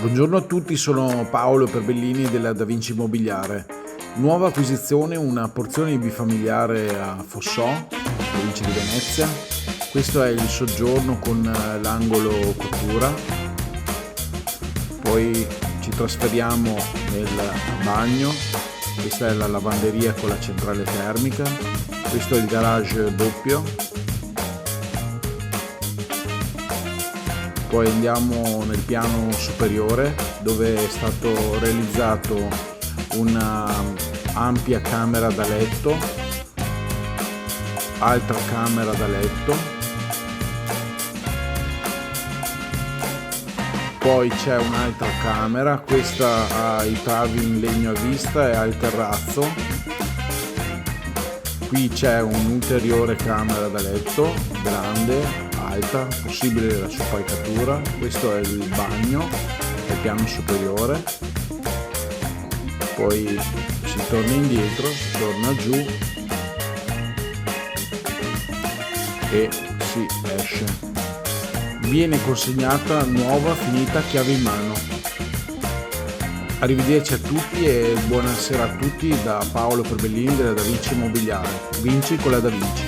Buongiorno a tutti, sono Paolo Perbellini della Da Vinci Immobiliare. Nuova acquisizione, una porzione di bifamiliare a Fossò, provincia di Venezia. Questo è il soggiorno con l'angolo cottura. Poi ci trasferiamo nel bagno. Questa è la lavanderia con la centrale termica. Questo è il garage doppio. Poi andiamo nel piano superiore dove è stato realizzato una ampia camera da letto, altra camera da letto, poi c'è un'altra camera, questa ha i travi in legno a vista e ha il terrazzo. Qui c'è un'ulteriore camera da letto grande, alta, possibile la soppalcatura. Questo è il bagno, è il piano superiore. Poi si torna indietro, si torna giù e si esce. Viene consegnata nuova, finita, chiave in mano. Arrivederci a tutti e buonasera a tutti da Paolo Perbellini della Da Vinci Immobiliare. Vinci con la Da Vinci.